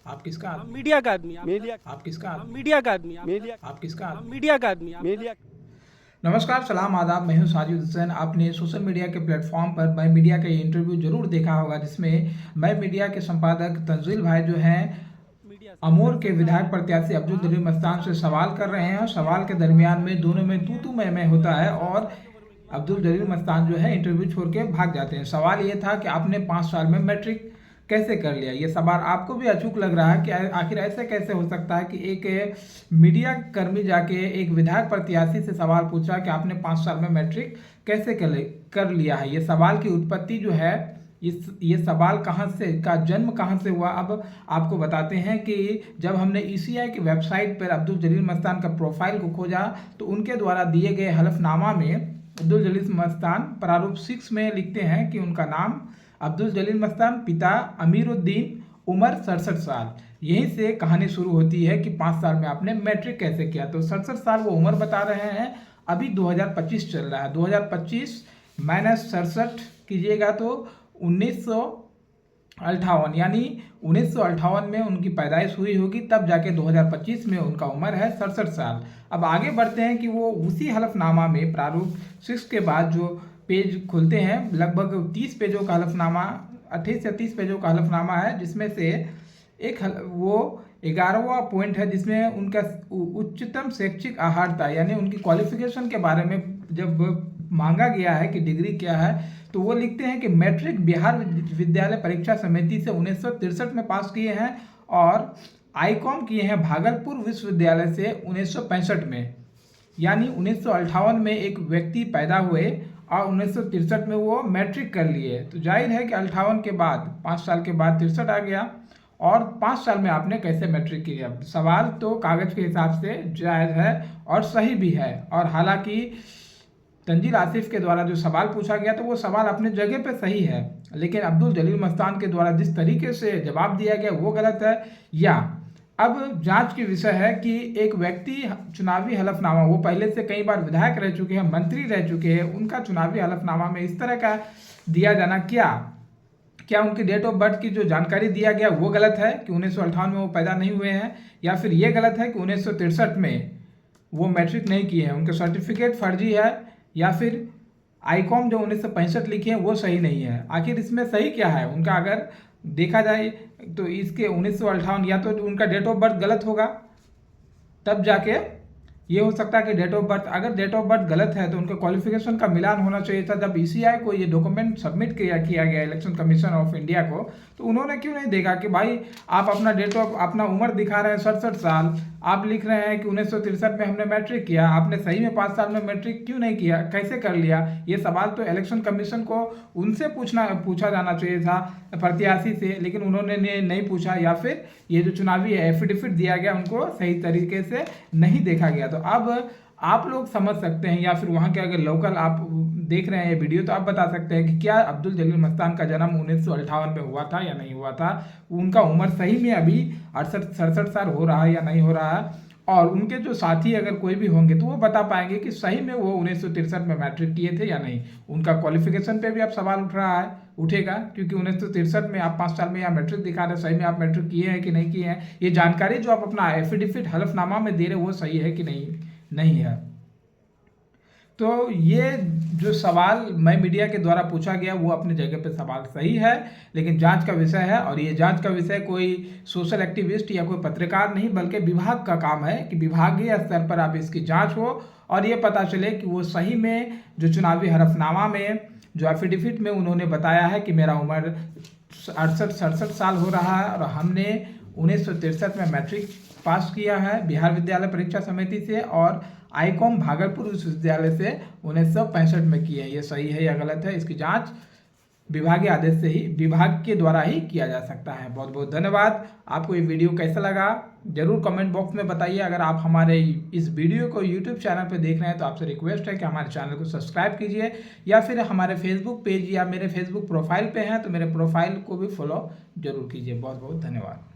आप किसका हम आदमी? मीडिया का आदमी। मीडिया। आप किसका हम आदमी? मीडिया का आदमी। मीडिया। आप किसका हम आदमी? मीडिया का आदमी। मीडिया। नमस्कार, सलाम, आदाब। मैं हूं साजिद हुसैन। आपने सोशल मीडिया के प्लेटफॉर्म पर मैं मीडिया का ये इंटरव्यू जरूर देखा होगा, जिसमें मैं मीडिया के संपादक तंजील भाई जो हैं मीडिया अमोर के विधायक प्रत्याशी अब्दुल जलील मस्तान से सवाल कर रहे हैं, और सवाल के दरमियान में दोनों में तू तू मैं होता है, और अब्दुल जलील मस्तान जो है इंटरव्यू छोड़ के भाग जाते हैं। सवाल ये था कि आपने 5 साल में मैट्रिक कैसे कर लिया। ये सवाल आपको भी अचूक लग रहा है कि आखिर ऐसे कैसे हो सकता है कि एक मीडिया कर्मी जाके एक विधायक प्रत्याशी से सवाल पूछा कि आपने 5 साल में मैट्रिक कैसे कर लिया है। ये सवाल की उत्पत्ति जो है, ये सवाल कहाँ से का जन्म कहाँ से हुआ, अब आपको बताते हैं कि जब हमने ईसीआई की वेबसाइट पर अब्दुल जलील मस्तान का प्रोफाइल को खोजा, तो उनके द्वारा दिए गए हलफनामा में अब्दुल जलील मस्तान प्रारूप 6 में लिखते हैं कि उनका नाम अब्दुल जलील मस्तान, पिता अमीरुद्दीन, उम्र 67 साल। यहीं से कहानी शुरू होती है कि 5 साल में आपने मैट्रिक कैसे किया। तो 67 साल वो उम्र बता रहे हैं। अभी 2025 चल रहा है, 2025 माइनस 67 कीजिएगा तो 1958, यानी 1958 में उनकी पैदाइश हुई होगी, तब जाके 2025 में उनका उम्र है 67 साल। अब आगे बढ़ते हैं कि वो उसी हलफनामा में प्रारूप 6 के बाद जो पेज खुलते हैं, लगभग 30 पेजों का हलफनामा, 28 से 30 पेजों का हलफनामा है, जिसमें से वो 11वां पॉइंट है जिसमें उनका उच्चतम शैक्षिक अर्हता यानी उनकी क्वालिफिकेशन के बारे में जब मांगा गया है कि डिग्री क्या है, तो वो लिखते हैं कि मैट्रिक बिहार विद्यालय परीक्षा समिति से 1963 में पास किए हैं, और आईकॉम किए हैं भागलपुर विश्वविद्यालय से 1965 में। यानी 1958 में एक व्यक्ति पैदा हुए और 1963 में वो मैट्रिक कर लिए। तो जाहिर है कि 58 के बाद 5 साल के बाद 63 आ गया, और 5 साल में आपने कैसे मैट्रिक किया। सवाल तो कागज के हिसाब से जायज़ है और सही भी है, और हालांकि तंजील आसिफ के द्वारा जो सवाल पूछा गया तो वो सवाल अपने जगह पे सही है, लेकिन अब्दुल जलील मस्तान के द्वारा जिस तरीके से जवाब दिया गया वो गलत है। या अब जांच की विषय है कि एक व्यक्ति चुनावी हलफनामा, वो पहले से कई बार विधायक रह चुके हैं, मंत्री रह चुके हैं, उनका चुनावी हलफनामा में इस तरह का दिया जाना क्या उनकी डेट ऑफ बर्थ की जो जानकारी दिया गया वो गलत है कि 1958 में वो पैदा नहीं हुए हैं, या फिर ये गलत है कि 1963 में वो मैट्रिक नहीं किए हैं, उनके सर्टिफिकेट फर्जी है, या फिर आईकॉम जो 1965 लिखे हैं वो सही नहीं है। आखिर इसमें सही क्या है उनका? अगर देखा जाए तो इसके 1958 या तो उनका डेट ऑफ बर्थ गलत होगा, तब जाके ये हो सकता है कि डेट ऑफ बर्थ, अगर डेट ऑफ बर्थ गलत है तो उनके क्वालिफिकेशन का मिलान होना चाहिए था। जब ईसीआई को ये डॉक्यूमेंट सबमिट किया गया इलेक्शन कमीशन ऑफ इंडिया को, तो उन्होंने क्यों नहीं देखा कि भाई आप अपना उम्र दिखा रहे हैं 67 साल, आप लिख रहे हैं कि 1963 में हमने मैट्रिक किया, आपने सही में 5 साल में मैट्रिक क्यों नहीं किया, कैसे कर लिया? ये सवाल तो इलेक्शन कमीशन को उनसे पूछा जाना चाहिए था, प्रत्याशी से, लेकिन उन्होंने नहीं पूछा, या फिर ये जो चुनावी एफिडेविट दिया गया उनको सही तरीके से नहीं देखा गया। तो अब आप लोग समझ सकते हैं, या फिर वहाँ के अगर लोकल आप देख रहे हैं ये वीडियो, तो आप बता सकते हैं कि क्या अब्दुल जलील मस्तान का जन्म 1958 में हुआ था या नहीं हुआ था। उनका उम्र सही में अभी 67 साल हो रहा है या नहीं हो रहा है, और उनके जो साथी अगर कोई भी होंगे तो वो बता पाएंगे कि सही में वो 1963 में मैट्रिक किए थे या नहीं। उनका क्वालिफिकेशन पे भी अब सवाल उठेगा, क्योंकि 1963 में आप 5 साल में यहाँ मैट्रिक दिखा रहे हैं, सही में आप मैट्रिक किए हैं कि नहीं किए हैं। ये जानकारी जो आप अपना एफिडेविट हलफनामा में दे रहे हैं वो सही है कि नहीं है। तो ये जो सवाल मैं मीडिया के द्वारा पूछा गया वो अपनी जगह पे सवाल सही है, लेकिन जांच का विषय है, और ये जांच का विषय कोई सोशल एक्टिविस्ट या कोई पत्रकार नहीं, बल्कि विभाग का काम है कि विभागीय स्तर पर अब इसकी जांच हो और ये पता चले कि वो सही में जो चुनावी हलफनामा में जो एफिडेविट में उन्होंने बताया है कि मेरा उम्र 67 साल हो रहा है, और हमने 1963 में मैट्रिक पास किया है बिहार विद्यालय परीक्षा समिति से, और आईकॉम भागलपुर विश्वविद्यालय से 1965 में की है, ये सही है या गलत है, इसकी जांच विभागीय आदेश से ही, विभाग के द्वारा ही किया जा सकता है। बहुत बहुत धन्यवाद। आपको ये वीडियो कैसा लगा जरूर कमेंट बॉक्स में बताइए। अगर आप हमारे इस वीडियो को यूट्यूब चैनल पर देख रहे हैं तो आपसे रिक्वेस्ट है कि हमारे चैनल को सब्सक्राइब कीजिए, या फिर हमारे फेसबुक पेज या मेरे फेसबुक प्रोफाइल पे हैं तो मेरे प्रोफाइल को भी फॉलो जरूर कीजिए। बहुत बहुत धन्यवाद।